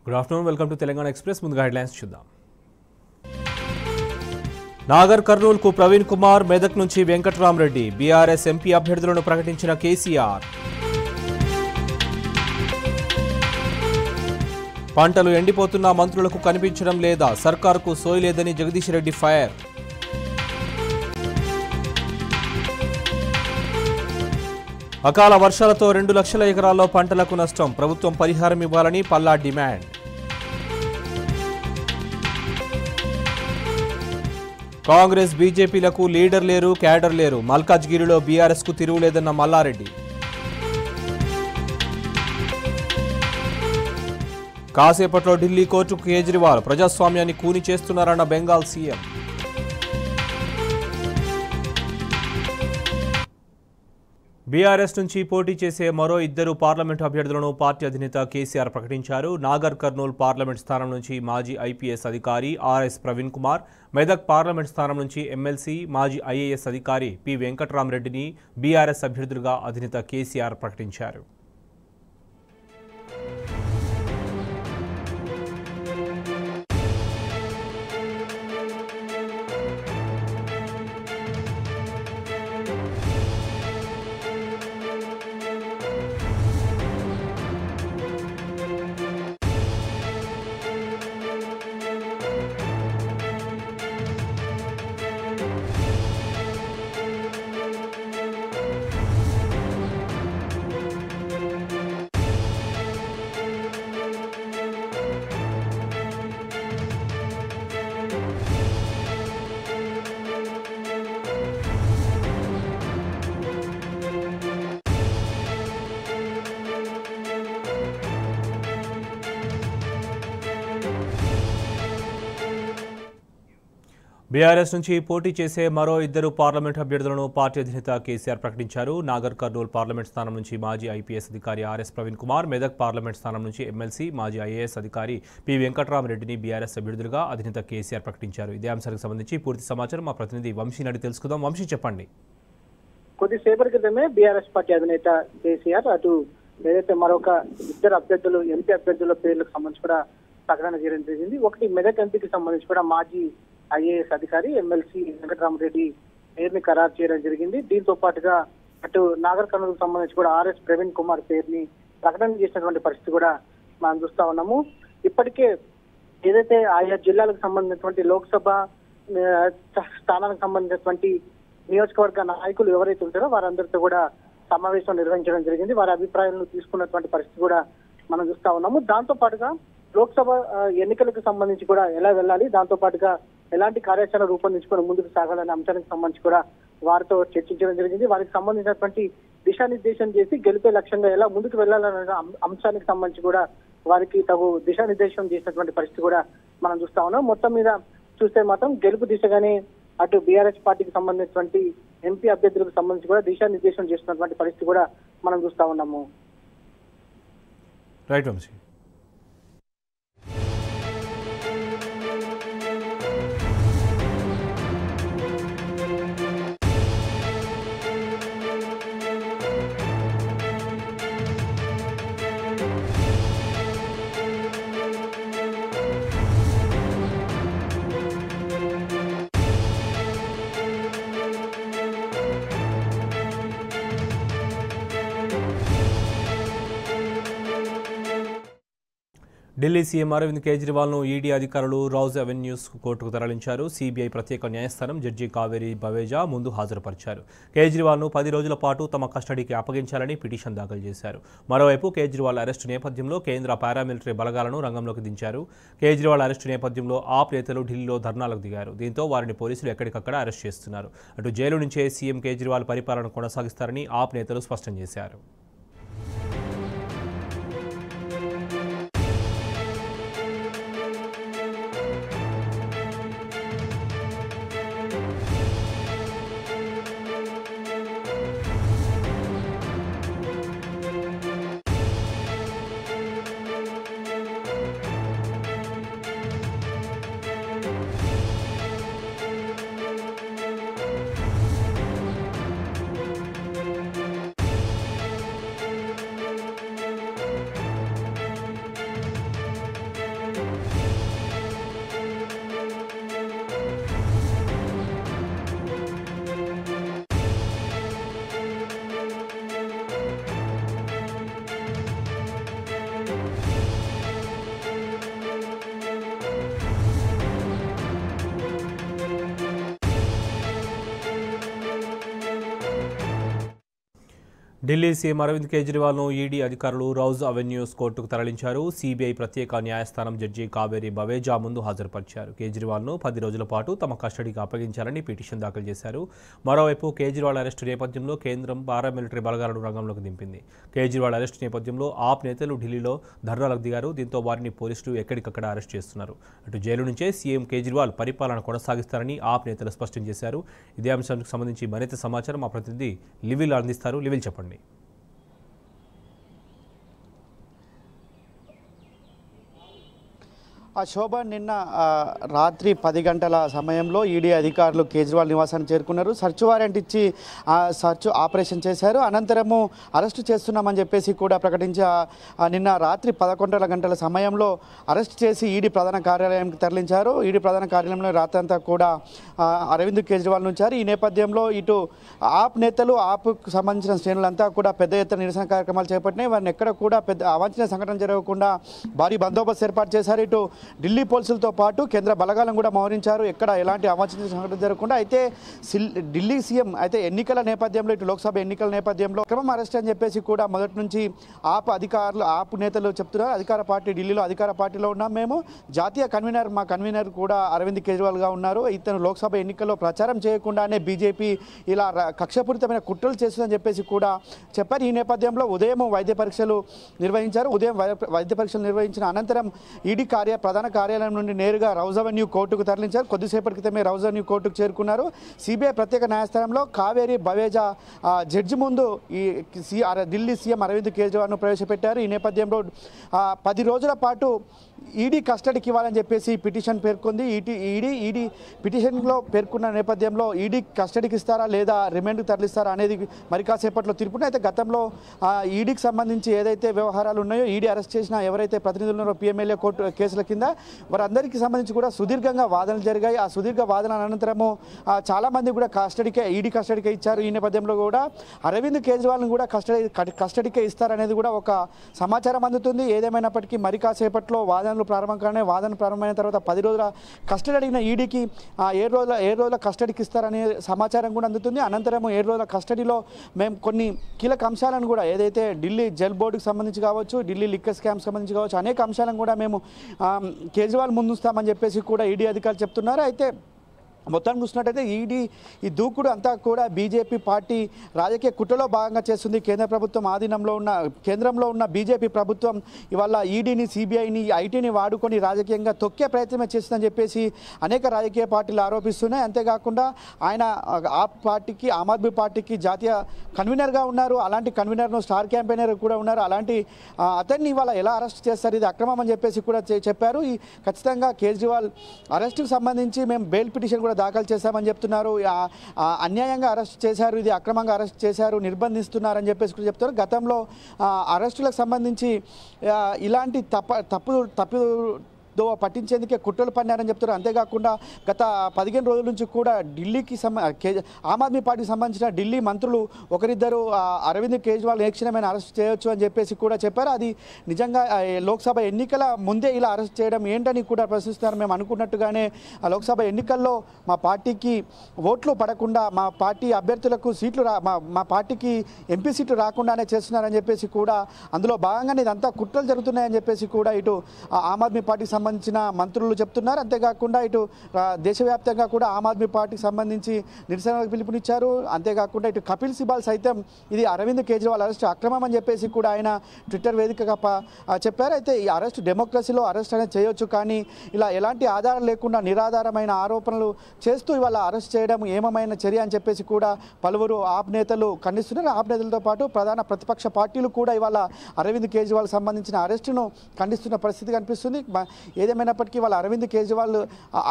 Good afternoon, welcome to Telangana express. ముందుగా headlines చూద్దాం. నాగర్ కర్నూల్కు ప్రవీణ్ కుమార్, మెదక్ నుంచి వెంకట్రామరెడ్డి, బీఆర్ఎస్ ఎంపీ అభ్యర్థులను ప్రకటించిన కేసీఆర్. పంటలు ఎండిపోతున్న మంత్రులకు కనిపించడం లేదా, సర్కారుకు సోయలేదని జగదీష్ రెడ్డి ఫైర్. అకాల వర్షాలతో 2 లక్షల ఎకరాల్లో పంటలకు నష్టం, ప్రభుత్వం పరిహారం ఇవ్వాలని పల్లా డిమాండ్. కాంగ్రెస్ బీజేపీలకు లీడర్ లేరు, క్యాడర్ లేరు, మల్కాజ్గిరిలో బీఆర్ఎస్కు తిరుగులేదన్న మల్లారెడ్డి. కాసేపట్లో ఢిల్లీ కోర్టుకు కేజ్రీవాల్, ప్రజాస్వామ్యాన్ని కూని చేస్తున్నారన్న బెంగాల్ సీఎం. బీఆర్ఎస్ నుంచి పోటీ చేసే మరో 2 పార్లమెంటు అభ్యర్థులను పార్టీ అధినేత కేసీఆర్ ప్రకటించారు. నాగర్ కర్నూల్ పార్లమెంట్ స్థానం నుంచి మాజీ ఐపీఎస్ అధికారి ఆర్ఎస్ ప్రవీణ్ కుమార్, మెదక్ పార్లమెంట్ స్థానం నుంచి ఎమ్మెల్సీ మాజీ ఐఏఎస్ అధికారి పి వెంకట్రామరెడ్డిని బీఆర్ఎస్ అభ్యర్థులుగా అధినేత కేసీఆర్ ప్రకటించారు. బీఆర్ఎస్ నుంచి పోటీ చేసే మరో 2 పార్లమెంట్ అభ్యర్థులను పార్టీ అధినేత కేసీఆర్ ప్రకటించారు. నాగర్ కర్నూల్ పార్లమెంట్ స్థానం నుంచి మాజీ ఐపీఎస్ అధికారి ఆర్ఎస్ ప్రవీణ్ కుమార్, మెదక్ పార్లమెంట్ స్థానం నుంచి ఎమ్మెల్సీ మాజీ ఐఏఎస్ అధికారి పి వెంకట్రామరెడ్డిని బీఆర్ఎస్ అభ్యర్థులుగా అధినేత కేసీఆర్ ప్రకటించారు. ఇదే అంశానికి సంబంధించి పూర్తి సమాచారం మా ప్రతినిధి వంశీ నడి తెలుసుకుందాం. వంశీ, చెప్పండి. కొద్దిసేపటి క్రితమే బీఆర్ఎస్ పార్టీ అధినేత కేసీఆర్ అటు ఏదైతే మరొక 2 అభ్యర్థులు ఎంపీ అభ్యర్థుల పేర్లకు సంబంధించి కూడా ప్రకటన చేయడం జరిగింది. ఒకటి మెదక్ ఎంపీకి సంబంధించి కూడా మాజీ ఐఏఎస్ అధికారి ఎమ్మెల్సీ వెంకటరామరెడ్డి పేరుని ఖరారు చేయడం జరిగింది. దీంతో పాటుగా అటు నాగర్ కర్నూలుకు సంబంధించి కూడా ఆర్ఎస్ ప్రవీణ్ కుమార్ పేరుని ప్రకటన చేసినటువంటి పరిస్థితి కూడా మనం చూస్తా ఉన్నాము. ఇప్పటికే ఏదైతే ఆయా జిల్లాలకు సంబంధించినటువంటి లోక్సభ స్థానానికి సంబంధించినటువంటి నియోజకవర్గ నాయకులు ఎవరైతే ఉంటారో వారందరితో కూడా సమావేశం నిర్వహించడం జరిగింది. వారి అభిప్రాయాలను తీసుకున్నటువంటి పరిస్థితి కూడా మనం చూస్తా ఉన్నాము. దాంతో పాటుగా లోక్సభ ఎన్నికలకు సంబంధించి కూడా ఎలా వెళ్ళాలి, దాంతో పాటుగా ఎలాంటి కార్యాచరణ రూపొందించుకొని ముందుకు సాగాలనే అంశానికి సంబంధించి కూడా వారితో చర్చించడం జరిగింది. వారికి సంబంధించినటువంటి దిశానిర్దేశం చేసి గెలిపే లక్ష్యంగా ఎలా ముందుకు వెళ్ళాలనే అంశానికి సంబంధించి కూడా వారికి తగు దిశానిర్దేశం చేసినటువంటి పరిస్థితి కూడా మనం చూస్తా ఉన్నాం. మొత్తం మీద చూస్తే మాత్రం గెలుపు దిశగానే అటు బీఆర్ఎస్ పార్టీకి సంబంధించినటువంటి ఎంపీ అభ్యర్థులకు సంబంధించి కూడా దిశానిర్దేశం చేసినటువంటి పరిస్థితి కూడా మనం చూస్తా ఉన్నాము. రైట్ వంశీ. ఢిల్లీ సీఎం అరవింద్ కేజ్రీవాల్ను ఈడీ అధికారులు రౌజ్ అవెన్యూస్ కోర్టుకు తరలించారు. సిబిఐ ప్రత్యేక న్యాయస్థానం జడ్జి కావేరి బవేజా ముందు హాజరుపరిచారు. కేజ్రీవాల్ను 10 రోజుల పాటు తమ కస్టడీకి అప్పగించాలని పిటిషన్ దాఖలు చేశారు. మరోవైపు కేజ్రీవాల్ అరెస్టు నేపథ్యంలో కేంద్ర పారామిలిటరీ బలగాలను రంగంలోకి దించారు. కేజ్రీవాల్ అరెస్టు నేపథ్యంలో ఆప్ నేతలు ఢిల్లీలో ధర్నాలకు దిగారు. దీంతో వారిని పోలీసులు ఎక్కడికక్కడ అరెస్ట్ చేస్తున్నారు. అటు జైలు నుంచే సీఎం కేజ్రీవాల్ పరిపాలన కొనసాగిస్తారని ఆప్ నేతలు స్పష్టం చేశారు. ఢిల్లీ సీఎం అరవింద్ కేజ్రీవాల్ను ఈడీ అధికారులు రౌజ్ అవెన్యూస్ కోర్టుకు తరలించారు. సిబిఐ ప్రత్యేక న్యాయస్థానం జడ్జి కావేరి బవేజా ముందు హాజరుపరిచారు. కేజ్రీవాల్ను 10 రోజుల పాటు తమ కస్టడీకి అప్పగించాలని పిటిషన్ దాఖలు చేశారు. మరోవైపు కేజ్రీవాల్ అరెస్టు నేపథ్యంలో కేంద్రం పారామిలిటరీ బలగాలను రంగంలోకి దింపింది. కేజ్రీవాల్ అరెస్టు నేపథ్యంలో ఆప్ నేతలు ఢిల్లీలో ధర్నాలకు దిగారు. దీంతో వారిని పోలీసులు ఎక్కడికక్కడ అరెస్ట్ చేస్తున్నారు. అటు జైలు నుంచే సీఎం కేజ్రీవాల్ పరిపాలన కొనసాగిస్తారని ఆప్ నేతలు స్పష్టం చేశారు. ఇదే అంశానికి సంబంధించి మరింత సమాచారం మా ప్రతినిధి లివిల్ అందిస్తారు. లివిల్ చెప్పండి. శోభన్ నిన్న రాత్రి 10 గంటల సమయంలో ఈడీ అధికారులు కేజ్రీవాల్ నివాసానికి చేరుకున్నారు. సర్చ్ వారెంట్ ఇచ్చి సర్చ్ ఆపరేషన్ చేశారు. అనంతరము అరెస్టు చేస్తున్నామని చెప్పేసి కూడా ప్రకటించి నిన్న రాత్రి 11 గంటల సమయంలో అరెస్ట్ చేసి ఈడీ ప్రధాన కార్యాలయానికి తరలించారు. ఈడీ ప్రధాన కార్యాలయంలో రాత్రి అంతా కూడా అరవింద్ కేజ్రీవాల్ ఉంచారు. ఈ నేపథ్యంలో ఇటు ఆప్ నేతలు ఆప్కు సంబంధించిన శ్రేణులంతా కూడా పెద్ద ఎత్తున నిరసన కార్యక్రమాలు చేపట్టినాయి. వారిని ఎక్కడ కూడా పెద్ద అవాంఛనీయ సంఘటన జరగకుండా భారీ బందోబస్తు ఏర్పాటు చేశారు. ఇటు ఢిల్లీ పోలీసులతో పాటు కేంద్ర బలగాలను కూడా మోహరించారు. ఎక్కడ ఎలాంటి అవాంఛనీయ సంఘటన జరగకుండా. అయితే ఢిల్లీ సీఎం అయితే ఎన్నికల నేపథ్యంలో ఇటు లోక్సభ ఎన్నికల నేపథ్యంలో క్రమం అరెస్ట్ అని చెప్పేసి కూడా మొదటి నుంచి ఆప్ నేతలు చెప్తున్నారు. అధికార పార్టీ ఢిల్లీలో అధికార పార్టీలో ఉన్నాం మేము. జాతీయ కన్వీనర్ మా కన్వీనర్ కూడా అరవింద్ కేజ్రీవాల్గా ఉన్నారు. ఇతను లోక్సభ ఎన్నికల్లో ప్రచారం చేయకుండానే బీజేపీ ఇలా కక్షపూరితమైన కుట్రలు చేస్తుందని చెప్పేసి కూడా చెప్పారు. ఈ నేపథ్యంలో ఉదయం వైద్య పరీక్షలు నిర్వహించారు. ఉదయం వైద్య పరీక్షలు నిర్వహించిన అనంతరం ఈడీ ప్రధాన కార్యాలయం నుండి నేరుగా రౌజ్ అవెన్యూ కోర్టుకు తరలించారు. కొద్దిసేపటి క్రితమే రౌజ్ అవెన్యూ కోర్టుకు చేరుకున్నారు. సిబిఐ ప్రత్యేక న్యాయస్థానంలో కావేరి బవేజా జడ్జి ముందు ఈ ఢిల్లీ సీఎం అరవింద్ కేజ్రీవాల్ను ప్రవేశపెట్టారు. ఈ నేపథ్యంలో 10 రోజుల పాటు ఈడీ కస్టడీకి ఇవ్వాలని చెప్పేసి పిటిషన్ పేర్కొంది. ఈడీ పిటిషన్లో పేర్కొన్న నేపథ్యంలో ఈడీ కస్టడీకి ఇస్తారా లేదా రిమాండ్కి తరలిస్తారా అనేది మరి కాసేపట్లో తీర్పును. అయితే గతంలో ఈడీకి సంబంధించి ఏదైతే వ్యవహారాలు ఉన్నాయో ఈడీ అరెస్ట్ చేసిన ఎవరైతే ప్రతినిధులు ఉన్నారో పిఎంఎల్ఏ కోర్టు కేసుల కింద వారందరికీ సంబంధించి కూడా సుదీర్ఘంగా వాదనలు జరిగాయి. ఆ సుదీర్ఘ వాదన అనంతరము చాలామంది కూడా ఈడీ కస్టడీకే ఇచ్చారు. ఈ నేపథ్యంలో కూడా అరవింద్ కేజ్రీవాల్ని కూడా కస్టడీకే ఇస్తారనేది కూడా ఒక సమాచారం అందుతుంది. ఏదేమైనప్పటికీ మరి కాసేపట్లో వాదనలు ప్రారంభమైన తర్వాత 10 రోజుల కస్టడీ అడిగిన ఈడీకి 7 రోజుల కస్టడీకి ఇస్తారనే సమాచారం కూడా అందుతుంది. అనంతరం 7 రోజుల కస్టడీలో మేము కొన్ని కీలక అంశాలను కూడా ఏదైతే ఢిల్లీ జల్ బోర్డుకి సంబంధించి కావచ్చు, ఢిల్లీ లిక్కర్ స్కామ్ సంబంధించి కావచ్చు, అనేక అంశాలను కూడా మేము కేజ్రీవాల్ ముందుస్తామని చెప్పేసి కూడా ఈడీ అధికారులు చెప్తున్నారు. అయితే మొత్తాన్ని చూసినట్టయితే ఈడీ ఈ దూకుడు అంతా కూడా బీజేపీ పార్టీ రాజకీయ కుట్రలో భాగంగా చేస్తుంది. కేంద్ర ప్రభుత్వం కేంద్రంలో ఉన్న బీజేపీ ప్రభుత్వం ఇవాళ ఈడీని, సిబిఐని, ఐటీని వాడుకొని రాజకీయంగా తొక్కే ప్రయత్నమే చేస్తుందని చెప్పేసి అనేక రాజకీయ పార్టీలు ఆరోపిస్తున్నాయి. అంతేకాకుండా ఆయన ఆమ్ ఆద్మీ పార్టీకి జాతీయ కన్వీనర్గా ఉన్నారు. అలాంటి కన్వీనర్ను స్టార్ క్యాంపెయినర్ కూడా ఉన్నారు. అలాంటి అతన్ని ఇవాళ ఎలా అరెస్ట్ చేస్తారు, ఇది అక్రమం అని చెప్పేసి కూడా చెప్పారు. ఖచ్చితంగా కేజ్రీవాల్ అరెస్టుకు సంబంధించి మేము బెయిల్ పిటిషన్ కూడా దాఖలు చేశామని చెప్తున్నారు. అన్యాయంగా అరెస్ట్ చేశారు, ఇది అక్రమంగా అరెస్ట్ చేశారు, నిర్బంధిస్తున్నారని చెప్పేసి కూడా చెప్తారు. గతంలో అరెస్టులకు సంబంధించి ఇలాంటి తప్పు పట్టించేందుకే కుట్రలు పన్నారని చెప్తారు. అంతేకాకుండా గత 15 రోజుల నుంచి కూడా ఢిల్లీకి ఆమ్ ఆద్మీ పార్టీకి సంబంధించిన ఢిల్లీ మంత్రులు ఒకరిద్దరు అరవింద్ కేజ్రీవాల్ ఏ క్షణమైన అరెస్ట్ చేయొచ్చు అని చెప్పేసి కూడా చెప్పారు. అది నిజంగా లోక్సభ ఎన్నికల ముందే ఇలా అరెస్ట్ చేయడం ఏంటని కూడా ప్రశ్నిస్తున్నారు. మేము అనుకున్నట్టుగానే లోక్సభ ఎన్నికల్లో మా పార్టీకి ఓట్లు పడకుండా, మా పార్టీ అభ్యర్థులకు సీట్లు మా పార్టీకి ఎంపీ సీట్లు రాకుండానే చేస్తున్నారని చెప్పేసి కూడా అందులో భాగంగానే ఇదంతా కుట్రలు జరుగుతున్నాయని చెప్పేసి కూడా ఇటు ఆమ్ ఆద్మీ పార్టీకి సంబంధించిన మంత్రులు చెప్తున్నారు. అంతేకాకుండా ఇటు దేశవ్యాప్తంగా కూడా ఆమ్ ఆద్మీ పార్టీకి సంబంధించి నిరసనలకు పిలుపునిచ్చారు. అంతేకాకుండా ఇటు కపిల్ సిబాల్ సైతం ఇది అరవింద్ కేజ్రీవాల్ అరెస్ట్ అక్రమం అని చెప్పేసి కూడా ఆయన ట్విట్టర్ వేదికగా చెప్పారు. అయితే ఈ అరెస్ట్ డెమోక్రసీలో అరెస్ట్ అనేది చేయొచ్చు, కానీ ఇలా ఎలాంటి ఆధారం లేకుండా నిరాధారమైన ఆరోపణలు చేస్తూ ఇవాళ అరెస్ట్ చేయడం ఏమమైన చర్య అని చెప్పేసి కూడా పలువురు ఆప్ నేతలు ఖండిస్తున్నారు. ఆప్ నేతలతో పాటు ప్రధాన ప్రతిపక్ష పార్టీలు కూడా ఇవాళ అరవింద్ కేజ్రీవాల్ సంబంధించిన అరెస్టును ఖండిస్తున్న పరిస్థితి కనిపిస్తుంది. ఏదేమైనప్పటికీ వాళ్ళ అరవింద్ కేజ్రీవాల్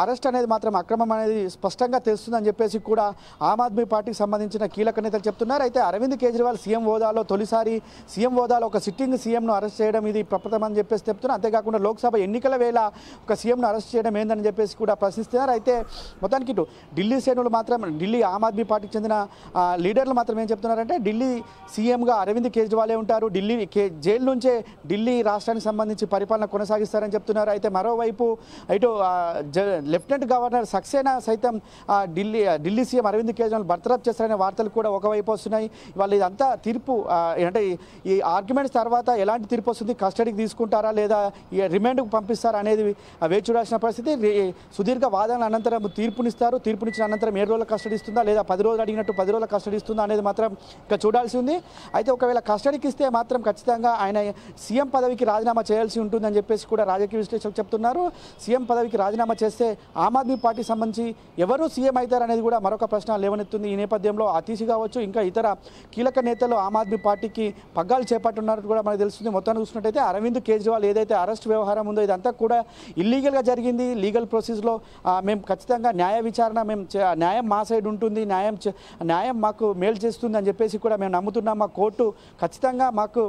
అరెస్ట్ అనేది మాత్రం అక్రమం అనేది స్పష్టంగా తెలుస్తుందని చెప్పేసి కూడా ఆమ్ ఆద్మీ పార్టీకి సంబంధించిన కీలక నేతలు చెప్తున్నారు. అయితే అరవింద్ కేజ్రీవాల్ సీఎం హోదాలో తొలిసారి సీఎం హోదాలో ఒక సిట్టింగ్ సీఎంను అరెస్ట్ చేయడం ఇది ప్రప్రథమని చెప్పేసి చెప్తున్నారు. అంతేకాకుండా లోక్సభ ఎన్నికల వేళ ఒక సీఎంను అరెస్ట్ చేయడం ఏందని చెప్పేసి కూడా ప్రశ్నిస్తున్నారు. అయితే మొత్తానికి ఇటు ఢిల్లీ శ్రేణులు మాత్రం ఢిల్లీ ఆమ్ ఆద్మీ పార్టీకి చెందిన లీడర్లు మాత్రం ఏం చెప్తున్నారంటే ఢిల్లీ సీఎంగా అరవింద్ కేజ్రీవాలే ఉంటారు, జైలు నుంచే ఢిల్లీ రాష్ట్రానికి సంబంధించి పరిపాలన కొనసాగిస్తారని చెప్తున్నారు. అయితే మరోవైపు ఇటు లెఫ్టినెంట్ గవర్నర్ సక్సేనా సైతం ఢిల్లీ సీఎం అరవింద్ కేజ్రీవాల్ బర్తరఫ్ చేస్తారనే వార్తలు కూడా ఒకవైపు వస్తున్నాయి. వాళ్ళు ఇదంతా తీర్పు అంటే ఈ ఆర్గ్యుమెంట్స్ తర్వాత ఎలాంటి తీర్పు వస్తుంది, కస్టడీకి తీసుకుంటారా లేదా రిమాండ్కు పంపిస్తారా అనేది వేచి చూడాల్సిన పరిస్థితి. సుదీర్ఘ వాదనల అనంతరం తీర్పునిస్తారు. తీర్పునిచ్చిన అనంతరం 7 రోజుల కస్టడీ ఇస్తుందా లేదా 10 రోజులు అడిగినట్టు 10 రోజుల కస్టడీ ఇస్తుందా అనేది మాత్రం ఇంకా చూడాల్సి ఉంది. అయితే ఒకవేళ కస్టడీకి ఇస్తే మాత్రం ఖచ్చితంగా ఆయన సీఎం పదవికి రాజీనామా చేయాల్సి ఉంటుందని చెప్పేసి కూడా రాజకీయ విశ్లేషకులు చెప్తున్నారు. సీఎం పదవికి రాజీనామా చేస్తే ఆమ్ ఆద్మీ పార్టీ సంబంధించి ఎవరు సీఎం అవుతారు అనేది కూడా మరొక ప్రశ్న లేవనెత్తుంది. ఈ నేపథ్యంలో అతీష్ కావచ్చు ఇంకా ఇతర కీలక నేతలు ఆమ్ ఆద్మీ పార్టీకి పగ్గాలు చేపట్టున్నట్టు కూడా మనకు తెలుస్తుంది. మొత్తాన్ని చూసినట్టయితే అరవింద్ కేజ్రీవాల్ ఏదైతే అరెస్ట్ వ్యవహారం ఉందో ఇదంతా కూడా ఇల్లీగల్గా జరిగింది. లీగల్ ప్రాసెస్లో మేము ఖచ్చితంగా న్యాయ విచారణ న్యాయం మా సైడ్ ఉంటుంది, న్యాయం మాకు మేలు చేస్తుంది అని చెప్పేసి కూడా మేము నమ్ముతున్నాం. మా కోర్టు ఖచ్చితంగా మాకు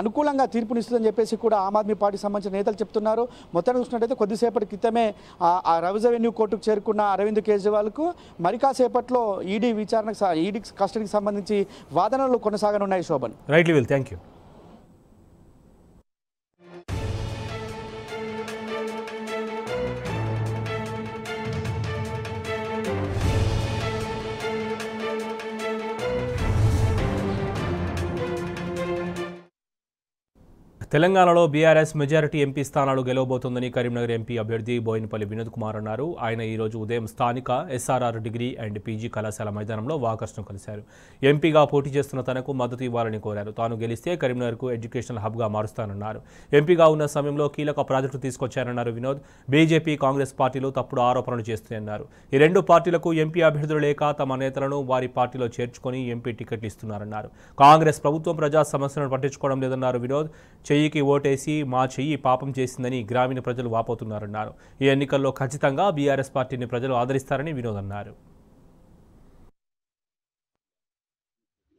అనుకూలంగా తీర్పునిస్తుందని చెప్పేసి కూడా ఆమ్ ఆద్మీ పార్టీకి సంబంధించిన నేతలు చెప్తున్నారు. మొత్తాన్ని చూసినట్టయితే కొద్దిసేపటి క్రితమే రౌజ్ అవెన్యూ కోర్టుకు చేరుకున్న అరవింద్ కేజ్రీవాల్కు మరి కాసేపట్లో ఈడీ కస్టడీకి సంబంధించి వాదనలు కొనసాగనున్నాయి. Shobhan. Right will, thank you. తెలంగాణలో బీఆర్ఎస్ మెజారిటీ ఎంపీ స్థానాలు గెలవబోతోందని కరీంనగర్ ఎంపీ అభ్యర్థి బోయినపల్లి వినోద్ కుమార్ అన్నారు. ఆయన ఈరోజు ఉదయం స్థానిక ఎస్ఆర్ఆర్ డిగ్రీ అండ్ పీజీ కళాశాల మైదానంలో వాకర్స్ను కలిశారు. ఎంపీగా పోటీ చేస్తున్న తనకు మద్దతు ఇవ్వాలని కోరారు. తాను గెలిస్తే కరీంనగర్కు ఎడ్యుకేషనల్ హబ్గా మారుస్తానన్నారు. ఎంపీగా ఉన్న సమయంలో కీలక ప్రాజెక్టు తీసుకొచ్చారన్నారు వినోద్. బీజేపీ కాంగ్రెస్ పార్టీలు తప్పుడు ఆరోపణలు చేస్తున్నాయన్నారు. ఈ రెండు పార్టీలకు ఎంపీ అభ్యర్థులు లేక తమ నేతలను వారి పార్టీలో చేర్చుకొని ఎంపీ టికెట్లు ఇస్తున్నారన్నారు. కాంగ్రెస్ ప్రభుత్వం ప్రజా సమస్యలను పట్టించుకోవడం లేదన్నారు వినోద్. చెయ్యికి ఓటేసి మా చెయ్యి పాపం చేసిందని గ్రామీణ ప్రజలు వాపోతున్నారన్నారు. ఈ ఎన్నికల్లో ఖచ్చితంగా బీఆర్ఎస్ పార్టీని ప్రజలు ఆదరిస్తారని వినోద్ అన్నారు.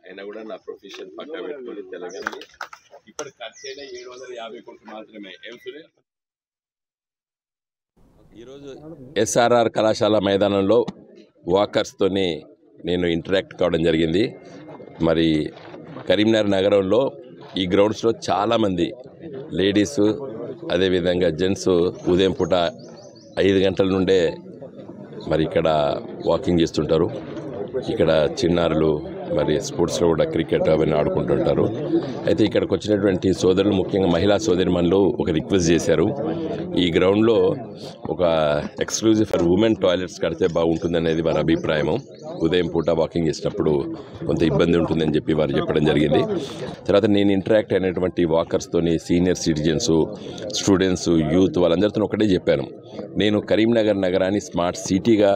అయినా కూడా నా ప్రొఫెషన్ పక్కా పెట్టుకొని తెలంగాణ ఇప్పుడు ఖర్చైన 750 కోట్లు మాత్రమే. ఈరోజు ఎస్ఆర్ఆర్ కళాశాల మైదానంలో వాకర్స్తోని నేను ఇంటరాక్ట్ కావడం జరిగింది. మరి కరీంనగర్ నగరంలో ఈ గ్రౌండ్స్లో చాలామంది లేడీసు అదేవిధంగా జెంట్స్ ఉదయం పూట 5 గంటల నుండే మరి ఇక్కడ వాకింగ్ చేస్తుంటారు. ఇక్కడ చిన్నారులు మరి స్పోర్ట్స్లో కూడా క్రికెట్ అవన్నీ ఆడుకుంటుంటారు. అయితే ఇక్కడికి వచ్చినటువంటి సోదరులు ముఖ్యంగా మహిళా సోదరిమణులు ఒక రిక్వెస్ట్ చేశారు. ఈ గ్రౌండ్లో ఒక ఎక్స్క్లూజివ్ ఫర్ ఉమెన్ టాయిలెట్స్ కడితే బాగుంటుందనేది వారి అభిప్రాయము. ఉదయం పూట వాకింగ్ చేసినప్పుడు కొంత ఇబ్బంది ఉంటుందని చెప్పి వారు చెప్పడం జరిగింది. తర్వాత నేను ఇంటరాక్ట్ అయినటువంటి వాకర్స్తోని సీనియర్ సిటిజన్స్, స్టూడెంట్స్, యూత్ వాళ్ళందరితో ఒకటే చెప్పాను. నేను కరీంనగర్ నగరాన్ని స్మార్ట్ సిటీగా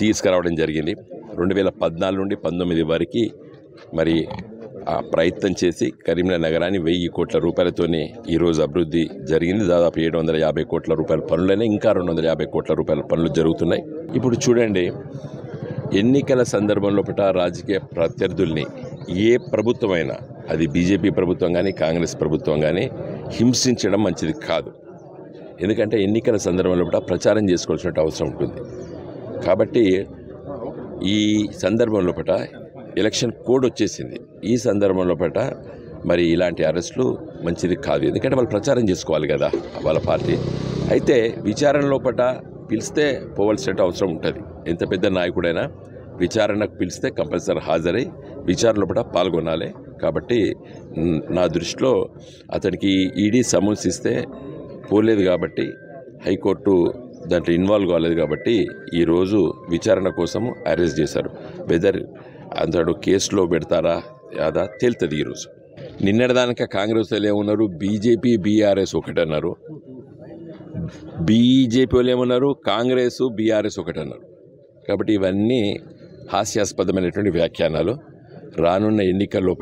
తీసుకురావడం జరిగింది. 2014 నుండి 19 వరకు మరి ఆ ప్రయత్నం చేసి కరీంనగర్ నగరాన్ని 1000 కోట్ల రూపాయలతోనే ఈరోజు అభివృద్ధి జరిగింది. దాదాపు 750 కోట్ల రూపాయల పనులైనా ఇంకా 250 కోట్ల రూపాయల పనులు జరుగుతున్నాయి. ఇప్పుడు చూడండి, ఎన్నికల సందర్భంలో రాజకీయ ప్రత్యర్థుల్ని ఏ ప్రభుత్వమైనా, అది బీజేపీ ప్రభుత్వం కానీ కాంగ్రెస్ ప్రభుత్వం కానీ, హింసించడం మంచిది కాదు. ఎందుకంటే ఎన్నికల సందర్భంలో ప్రచారం చేసుకోవాల్సిన అవసరం ఉంటుంది. కాబట్టి ఈ సందర్భంలో ఎలక్షన్ కోడ్ వచ్చేసింది. ఈ సందర్భంలో మరి ఇలాంటి అరెస్టులు మంచిది కాదు. ఎందుకంటే వాళ్ళు ప్రచారం చేసుకోవాలి కదా వాళ్ళ పార్టీ. అయితే విచారణలో పిలిస్తే పోవాల్సిన అవసరం ఉంటుంది. ఎంత పెద్ద నాయకుడైనా విచారణకు పిలిస్తే కంపల్సరీ హాజరై విచారణలో పాల్గొనాలి. కాబట్టి నా దృష్టిలో అతనికి ఈడీ సమన్స్ ఇస్తే పోలేదు కాబట్టి, హైకోర్టు దాంట్లో ఇన్వాల్వ్ కాలేదు కాబట్టి ఈరోజు విచారణ కోసము అరెస్ట్ చేశారు. వెదర్ అతడు కేసులో పెడతారా అదా తేలుతుంది ఈరోజు. నిన్నటిదానిక కాంగ్రెస్ వాళ్ళు ఏమన్నారు, బీజేపీ బీఆర్ఎస్ ఒకటన్నారు. బీజేపీ వాళ్ళు ఏమన్నారు, కాంగ్రెస్ బీఆర్ఎస్ ఒకటన్నారు. కాబట్టి ఇవన్నీ హాస్యాస్పదమైనటువంటి వ్యాఖ్యానాలు. రానున్న ఎన్నికల్లో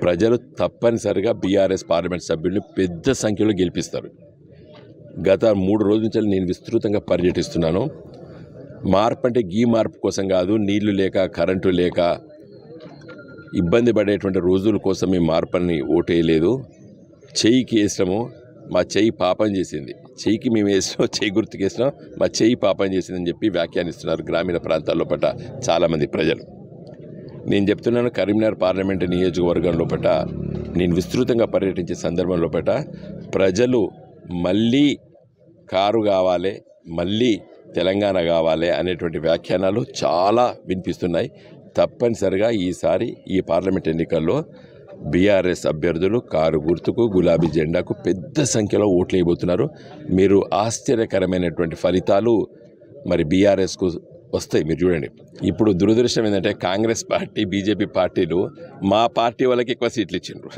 ప్రజలు తప్పనిసరిగా బీఆర్ఎస్ పార్లమెంట్ సభ్యుల్ని పెద్ద సంఖ్యలో గెలిపిస్తారు. గత 3 రోజుల నుంచి నేను విస్తృతంగా పర్యటిస్తున్నాను. మార్పు అంటే గీ మార్పు కోసం కాదు, నీళ్లు లేక కరెంటు లేక ఇబ్బంది పడేటువంటి రోజుల కోసం ఈ మార్పుని ఓటేయలేదు. చెయ్యికి వేసినాము, మా చెయ్యి పాపం చేసింది. చెయ్యికి మేము వేసినాం, చెయ్యి గుర్తుకు వేసినాం, మా చెయ్యి పాపం చేసిందని చెప్పి వ్యాఖ్యానిస్తున్నారు గ్రామీణ ప్రాంతాల్లో చాలామంది ప్రజలు. నేను చెప్తున్నాను, కరీంనగర్ పార్లమెంటు నియోజకవర్గంలో నేను విస్తృతంగా పర్యటించే సందర్భంలో ప్రజలు మళ్ళీ కారు కావాలి, మళ్ళీ తెలంగాణ కావాలి అనేటువంటి వ్యాఖ్యానాలు చాలా వినిపిస్తున్నాయి. తప్పనిసరిగా ఈసారి ఈ పార్లమెంట్ ఎన్నికల్లో బీఆర్ఎస్ అభ్యర్థులు కారు గుర్తుకు, గులాబీ జెండాకు పెద్ద సంఖ్యలో ఓట్లు వేయబోతున్నారు. మీరు ఆశ్చర్యకరమైనటువంటి ఫలితాలు మరి బీఆర్ఎస్కు వస్తాయి. మీరు చూడండి, ఇప్పుడు దురదృష్టం ఏంటంటే కాంగ్రెస్ పార్టీ, బీజేపీ పార్టీలు మా పార్టీ వాళ్ళకి ఎక్కువ సీట్లు ఇచ్చిండ్రు.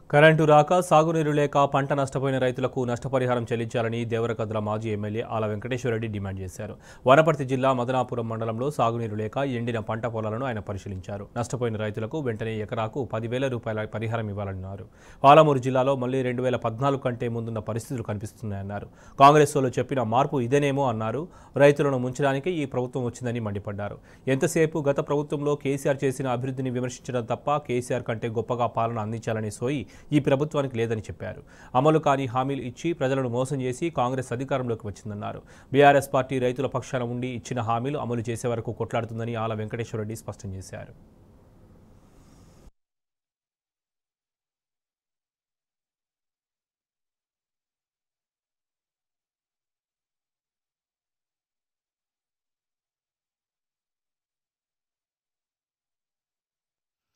కరెంటు రాక, సాగునీరు లేక పంట నష్టపోయిన రైతులకు నష్టపరిహారం చెల్లించాలని దేవరకద్ర మాజీ ఎమ్మెల్యే ఆల వెంకటేశ్వరరెడ్డి డిమాండ్ చేశారు. వనపర్తి జిల్లా మదనాపురం మండలంలో సాగునీరు లేక ఎండిన పంట పొలాలను ఆయన పరిశీలించారు. నష్టపోయిన రైతులకు వెంటనే ఎకరాకు 10,000 రూపాయల పరిహారం ఇవ్వాలన్నారు. పాలమూరు జిల్లాలో మళ్లీ 2014 కంటే ముందున్న పరిస్థితులు కనిపిస్తున్నాయన్నారు. కాంగ్రెస్ వాళ్ళు చెప్పిన మార్పు ఇదేనేమో అన్నారు. రైతులను ముంచడానికి ఈ ప్రభుత్వం వచ్చిందని మండిపడ్డారు. ఎంతసేపు గత ప్రభుత్వంలో కేసీఆర్ చేసిన అభివృద్ధిని విమర్శించడం తప్ప కేసీఆర్ కంటే గొప్పగా పాలన అందించాలని సోయి ఈ ప్రభుత్వానికి లేదని చెప్పారు. అమలు కాని హామీలు ఇచ్చి ప్రజలను మోసం చేసి కాంగ్రెస్ అధికారంలోకి వచ్చిందన్నారు. బీఆర్ఎస్ పార్టీ రైతుల పక్షాన ఉండి ఇచ్చిన హామీలు అమలు చేసే వరకు కొట్లాడుతుందని ఆల వెంకటేశ్వరరెడ్డి స్పష్టం చేశారు.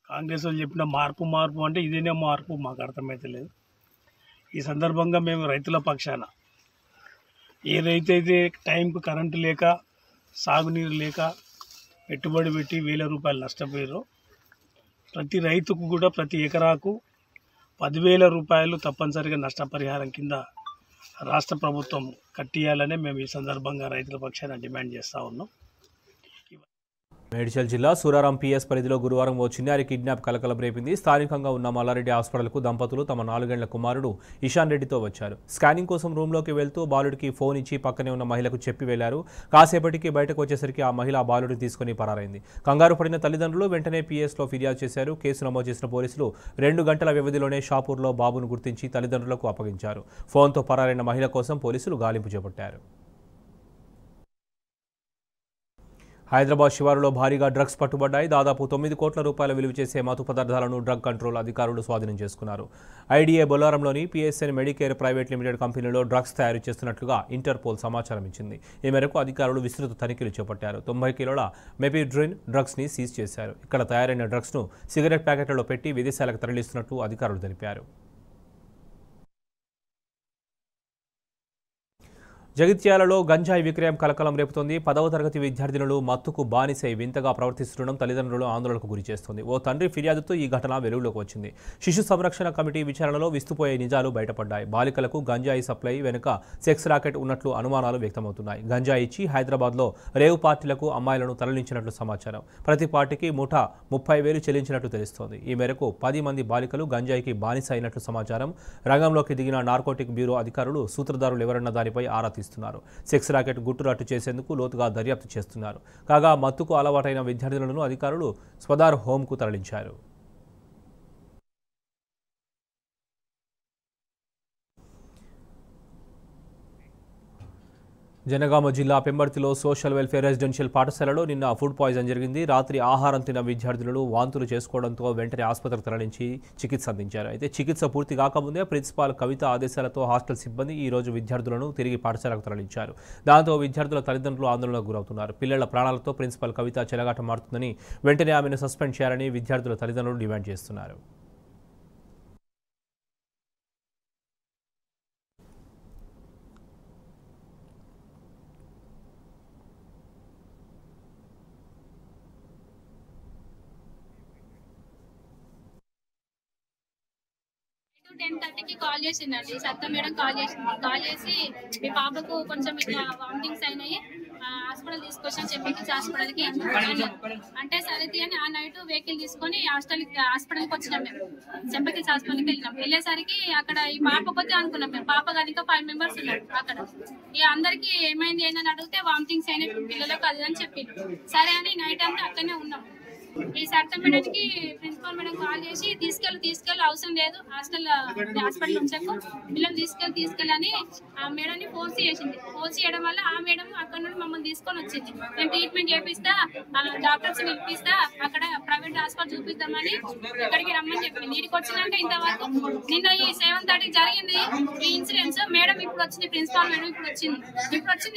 కాంగ్రెస్ వాళ్ళు చెప్పిన మార్పు అంటే ఇదేనే మార్పు మాకు అర్థమైతే లేదు. ఈ సందర్భంగా మేము రైతుల పక్షాన, ఏ రైతు అయితే టైంకు కరెంటు లేక, సాగునీరు లేక పెట్టుబడి పెట్టి 1,000 రూపాయలు నష్టపోయారో ప్రతి రైతుకు కూడా ప్రతి ఎకరాకు 10,000 రూపాయలు తప్పనిసరిగా నష్టపరిహారం కింద రాష్ట్ర ప్రభుత్వం కట్టియాలనే మేము ఈ సందర్భంగా రైతుల పక్షాన డిమాండ్ చేస్తూ ఉన్నాం. మేడ్చల్ జిల్లా సూరారం పిఎస్ పరిధిలో గురువారం ఓ చిన్నారి కిడ్నాప్ కలకలం రేపింది. స్థానికంగా ఉన్న మల్లారెడ్డి హాస్పిటల్కు దంపతులు తమ 4 ఏళ్ల కుమారుడు ఇషాన్ రెడ్డితో వచ్చారు. స్కానింగ్ కోసం రూమ్లోకి వెళ్తూ బాలుడికి ఫోన్ ఇచ్చి పక్కనే ఉన్న మహిళకు చెప్పి వెళ్లారు. కాసేపటికి బయటకు వచ్చేసరికి ఆ మహిళ బాలుడిని తీసుకుని పరారైంది. కంగారు పడిన తల్లిదండ్రులు వెంటనే పిఎస్లో ఫిర్యాదు చేశారు. కేసు నమోదు చేసిన పోలీసులు 2 గంటల వ్యవధిలోనే షాపూర్లో బాబును గుర్తించి తల్లిదండ్రులకు అప్పగించారు. ఫోన్తో పరారైన మహిళ కోసం పోలీసులు గాలింపు చేపట్టారు. హైదరాబాద్ శివారులో భారీగా డ్రగ్స్ పట్టుబడ్డాయి. దాదాపు 9 కోట్ల రూపాయల విలువ చేసే మత్తు పదార్థాలను డ్రగ్ కంట్రోల్ అధికారులు స్వాధీనం చేసుకున్నారు. ఐడీఏ బొల్లారంలోని పిఎస్ఎన్ మెడికేర్ ప్రైవేట్ లిమిటెడ్ కంపెనీలో డ్రగ్స్ తయారు చేస్తున్నట్లుగా ఇంటర్పోల్ సమాచారం ఇచ్చింది. ఈ మేరకు అధికారులు విస్తృత తనిఖీలు చేపట్టారు. 90 కిలోల మెపిడ్రిన్ డ్రగ్స్ని సీజ్ చేశారు. ఇక్కడ తయారైన డ్రగ్స్ను సిగరెట్ ప్యాకెట్లలో పెట్టి విదేశాలకు తరలిస్తున్నట్లు అధికారులు తెలిపారు. జగిత్యాలలో గంజాయి విక్రయం కలకలం రేపుతోంది. 10వ తరగతి విద్యార్థినులు మత్తుకు బానిసై వింతగా ప్రవర్తిస్తుండడం తల్లిదండ్రులు ఆందోళనకు గురిచేస్తోంది. ఓ తండ్రి ఫిర్యాదుతో ఈ ఘటన వెలుగులోకి వచ్చింది. శిశు సంరక్షణ కమిటీ విచారణలో విస్తుపోయే నిజాలు బయటపడ్డాయి. బాలికలకు గంజాయి సప్లై వెనుక సెక్స్ రాకెట్ ఉన్నట్లు అనుమానాలు వ్యక్తమవుతున్నాయి. గంజాయి ఇచ్చి హైదరాబాద్లో రేవ్ పార్టీలకు అమ్మాయిలను తరలించినట్లు సమాచారం. ప్రతి పార్టీకి ముఠా 30,000 చెల్లించినట్లు తెలుస్తోంది. ఈ మేరకు 10 మంది బాలికలు గంజాయికి బానిస అయినట్లు సమాచారం. రంగంలోకి దిగిన నార్కోటిక్ బ్యూరో అధికారులు సూత్రధారులు ఎవరన్న దానిపై ఆరా తీస్తున్నారు. సెక్స్ రాకెట్ గుట్టురట్టు చేసేందుకు లోతుగా దర్యాప్తు చేస్తున్నారు. కాగా మత్తుకు అలవాటైన విద్యార్థులను అధికారులు స్వదార్ హోంకు తరలించారు. జనగామ జిల్లా పెంబర్తిలో సోషల్ వెల్ఫేర్ రెసిడెన్షియల్ పాఠశాలలో నిన్న ఫుడ్ పాయిజన్ జరిగింది. రాత్రి ఆహారం తిన్న విద్యార్థులు వాంతులు చేసుకోవడంతో వెంటనే ఆసుపత్రికి తరలించి చికిత్స అందించారు. అయితే చికిత్స పూర్తి కాకముందే ప్రిన్సిపాల్ కవిత ఆదేశాలతో హాస్టల్ సిబ్బంది ఈ రోజు విద్యార్థులను తిరిగి పాఠశాలకు తరలించారు. దాంతో విద్యార్థుల తల్లిదండ్రులు ఆందోళనకు గురవుతున్నారు. పిల్లల ప్రాణాలతో ప్రిన్సిపాల్ కవిత చెలగాట మారుతుందని, వెంటనే ఆమెను సస్పెండ్ చేయాలని విద్యార్థుల తల్లిదండ్రులు డిమాండ్ చేస్తున్నారు. to 10:30కి కాల్ చేసిందండి. సత్త మేడం కాల్ చేసి మీ పాపకు కొంచెం ఇట్లా వామిటింగ్స్ అయినాయి, హాస్పిటల్ తీసుకొచ్చాను చెంపకిల్స్ హాస్పిటల్కి అంటే సరే అని ఆ నైట్ వెహికల్ తీసుకొని హాస్పిటల్కి వచ్చినాం. మేము చెంపకిల్స్ హాస్పిటల్కి వెళ్ళేసరికి అక్కడ ఈ పాప కొద్ది అనుకున్నాం మేము. పాప కాదు ఇంకా 5 మెంబర్స్ ఉన్నారు అక్కడ. ఇక అందరికి ఏమైంది ఏందని అడిగితే వామిటింగ్స్ అయినాయి పిల్లలకు అది అని చెప్పి సరే అని నైట్ అంతా అక్కడనే ఉన్నాం. ఈ సత్త మేడంకి ప్రిన్సిపల్ మేడం కాల్ కాల్ చేసి తీసుకెళ్ళి అవసరం లేదు హాస్పిటల్ ఉంచకు పిల్లల్ని తీసుకెళ్ళని ఆ మేడంని ఫోర్స్ చేయడం వల్ల ఆ మేడం అక్కడ నుండి మమ్మల్ని తీసుకొని వచ్చింది. నేను ట్రీట్మెంట్ చేపిస్తా, డాక్టర్స్ పిలిపిస్తా, అక్కడ ప్రైవేట్ హాస్పిటల్ చూపిద్దామని ఇక్కడికి రమ్మని చెప్పింది. ఇంటికి వచ్చినాక ఇంతవరకు నిన్న ఈ 7:30 జరిగింది ఈ ఇన్సిడెంట్స్. మేడం ఇప్పుడు వచ్చింది, ప్రిన్సిపాల్ మేడం ఇప్పుడు వచ్చింది.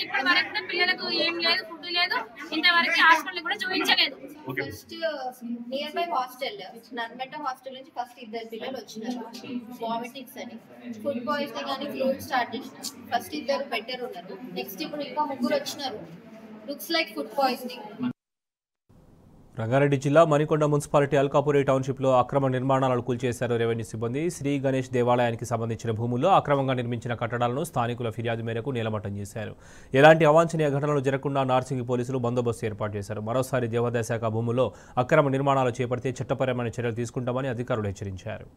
ఇప్పటి వరకు కూడా పిల్లలకు ఏం లేదు, ఫుడ్ లేదు, ఇంతవరకు హాస్పిటల్ కూడా చూపించలేదు. First near by hostel Narmetta hostel నుంచి ఫస్ట్ 2 పిల్లలు వచ్చినారు వామిటింగ్స్ అని, ఫుడ్ పాయిజనింగ్ అని ఫ్లూ స్టార్ట్ చేసినారు. ఫస్ట్ 2 బెటర్ ఉన్నారు, నెక్స్ట్ ఇప్పుడు ఇంకా 3 వచ్చినారు. Looks like food poisoning. Rangareddy జిల్లా మణికొండ మున్సిపాలిటీ అల్కాపురి టౌన్షిప్లో అక్రమ నిర్మాణాలను కూల్చేశారు రెవెన్యూ సిబ్బంది. శ్రీ గణేష్ దేవాలయానికి సంబంధించిన భూముల్లో అక్రమంగా నిర్మించిన కట్టడాలను స్థానికుల ఫిర్యాదు మేరకు నేలమట్టం చేశారు. ఎలాంటి అవాంఛనీయ ఘటనలు జరగకుండా నార్సింగి పోలీసులు బందోబస్తు ఏర్పాటు చేశారు. మరోసారి దేవాదాయ శాఖ భూముల్లో అక్రమ నిర్మాణాలు చేపడితే చట్టపరమైన చర్యలు తీసుకుంటామని అధికారులు హెచ్చరించారు.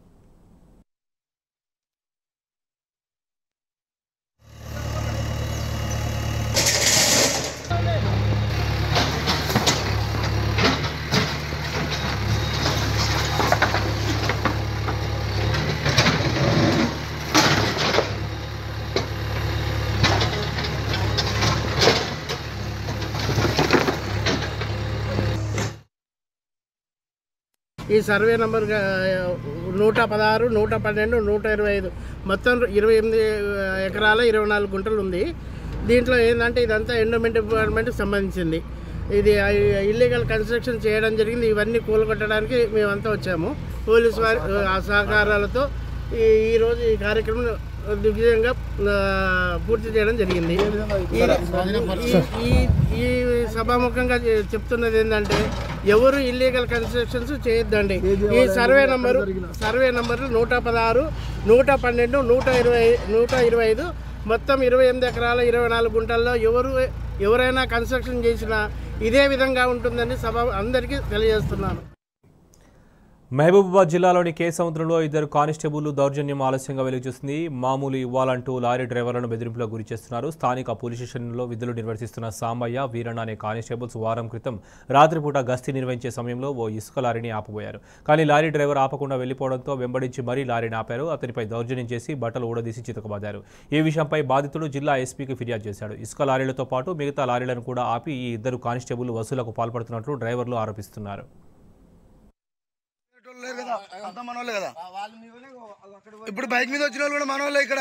ఈ సర్వే నంబర్ 116, 112, 125 మొత్తం 28 ఎకరాల 24 గుంటలు ఉంది. దీంట్లో ఏంటంటే ఇదంతా ఎండోమెంట్ డిపార్ట్మెంట్కి సంబంధించింది. ఇది ఇల్లీగల్ కన్స్ట్రక్షన్ చేయడం జరిగింది. ఇవన్నీ కూలగొట్టడానికి మేమంతా వచ్చాము. పోలీసు వారి సహకారాలతో ఈరోజు ఈ కార్యక్రమం దిగ్విజయంగా పూర్తి చేయడం జరిగింది. ఈ సభాముఖంగా చెప్తున్నది ఏంటంటే ఎవరు ఇల్లీగల్ కన్స్ట్రక్షన్స్ చేయొద్దండి. ఈ సర్వే నంబరు 116, 112, 125 మొత్తం 28 ఎకరాల 24 గుంటల్లో ఎవరైనా కన్స్ట్రక్షన్ చేసినా ఇదే విధంగా ఉంటుందని సభ అందరికీ తెలియజేస్తున్నాను. మహబూబాబాద్ జిల్లాలోని కేసముద్రంలో 2 కానిస్టేబుళ్లు దౌర్జన్యం ఆలస్యంగా వెలుగు చూసింది. మామూలు ఇవ్వాలంటూ లారీ డ్రైవర్లను బెదిరింపులకు గురి చేస్తున్నారు. స్థానిక పోలీస్ స్టేషన్లో విధులు నిర్వర్తిస్తున్న సాంబయ్య, వీరಣ್ణ అనే కానిస్టేబుల్స్ వారం క్రితం రాత్రిపూట గస్తీ నిర్వహించే సమయంలో ఓ ఇసుక లారీని ఆపబోయారు. కానీ లారీ డ్రైవర్ ఆపకుండా వెళ్లిపోవడంతో వెంబడించి మరీ లారీని ఆపారు. అతనిపై దౌర్జన్యం చేసి బట్టలు ఊడదీసి చితకబాదారు. ఈ విషయంపై బాధితుడు జిల్లా ఎస్పీకి ఫిర్యాదు చేశాడు. ఇసుక లారీలతో పాటు మిగతా లారీలను కూడా ఆపి ఈ 2 కానిస్టేబుల్ వసూలకు పాల్పడుతున్నట్లు డ్రైవర్లు ఆరోపిస్తున్నారు. ఇప్పుడు బైక్ మీద వచ్చిన వాళ్ళు కూడా మనోళ్ళే. ఇక్కడ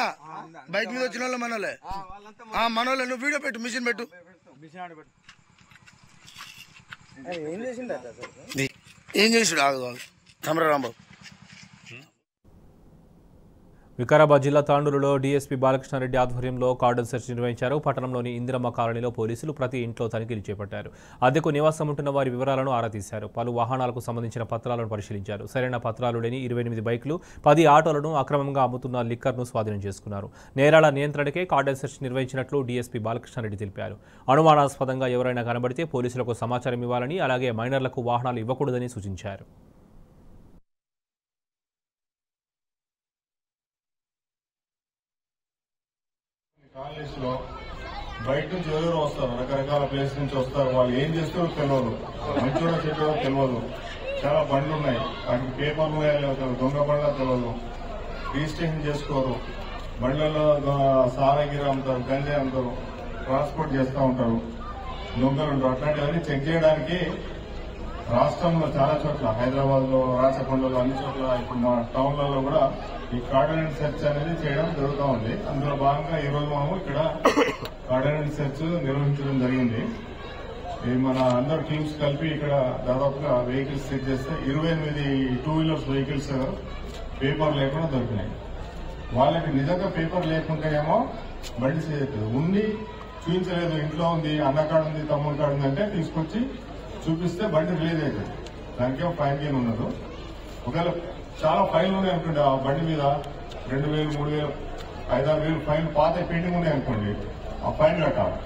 బైక్ మీద వచ్చిన వాళ్ళు మనోళ్ళే. నువ్వు వీడియో పెట్టు, మిషన్ పెట్టు. ఏం చేసాడు రాంబాబు. వికారాబాద్ జిల్లా తాండూరులో డీఎస్పీ బాలకృష్ణారెడ్డి ఆధ్వర్యంలో కార్డన్ సెర్చ్ నిర్వహించారు. పట్టణంలోని ఇందిరమ్మ కాలనీలో పోలీసులు ప్రతి ఇంట్లో తనిఖీలు చేపట్టారు. అద్దెకు నివాసం ఉంటున్న వారి వివరాలను ఆరా తీశారు. పలు వాహనాలకు సంబంధించిన పత్రాలను పరిశీలించారు. సరైన పత్రాలు లేని 28 బైకులు, 10 ఆటోలను, అక్రమంగా అమ్ముతున్న లిక్కర్ను స్వాధీనం చేసుకున్నారు. నేరాల నియంత్రణకే కార్డన్ సెర్చ్ నిర్వహించినట్లు డీఎస్పీ బాలకృష్ణారెడ్డి తెలిపారు. అనుమానాస్పదంగా ఎవరైనా కనబడితే పోలీసులకు సమాచారం ఇవ్వాలని, అలాగే మైనర్లకు వాహనాలు ఇవ్వకూడదని సూచించారు. కాలేజ్లో బయట నుంచి ఎవరు వస్తారు, రకరకాల ప్లేస్ నుంచి వస్తారు. వాళ్ళు ఏం చేస్తారో తెలియదు, మంచిగా చెడ్డో తెలియదు. చాలా బండ్లు ఉన్నాయి, వాటికి పేపర్లు ఉన్నాయో దొంగ బండ్లా తెలియదు. రిజిస్ట్రేషన్ చేసుకోరు. బండ్లలో సారాగిరి అమ్ముతారు, గంజాయి అమ్ముతారు, ట్రాన్స్పోర్ట్ చేస్తూ ఉంటారు, దొంగలు ఉంటారు. అట్లాంటివన్నీ చెక్ చేయడానికి రాష్ట్రంలో చాలా చోట్ల, హైదరాబాద్ లో, రాచకొండలో, అన్ని చోట్ల, ఇప్పుడు మా టౌన్లలో కూడా ఈ కార్డనెంట్ సెర్చ్ అనేది చేయడం జరుగుతూ ఉంది. అందులో భాగంగా ఈ రోజు మేము ఇక్కడ కార్డనెంట్ సెర్చ్ నిర్వహించడం జరిగింది. మన అందరు టీమ్స్ కలిపి ఇక్కడ దాదాపుగా వెహికల్స్ చెక్ చేస్తే 28 2 వీలర్స్ వెహికల్స్ పేపర్ లేకుండా దొరికినాయి. వాళ్ళకి నిజంగా పేపర్ లేకుంటేనేమో బండి చేయట్లేదు, ఉండి చూపించలేదు, ఇంట్లో ఉంది, అన్న కాడ ఉంది, తమ్ముడి కాడ ఉంది అంటే తీసుకొచ్చి చూపిస్తే బండి రిలీజ్ అవుతుంది. దానికేమో ఫైన్ గేమ్ ఉండదు. ఒకవేళ చాలా ఫైన్లు ఉన్నాయి అనుకోండి, ఆ బండి మీద 2000, 3000, 5-6 వేలు ఫైన్ పాత పెండింగ్ ఉన్నాయి అనుకోండి, ఆ ఫైన్ కట్టాలి.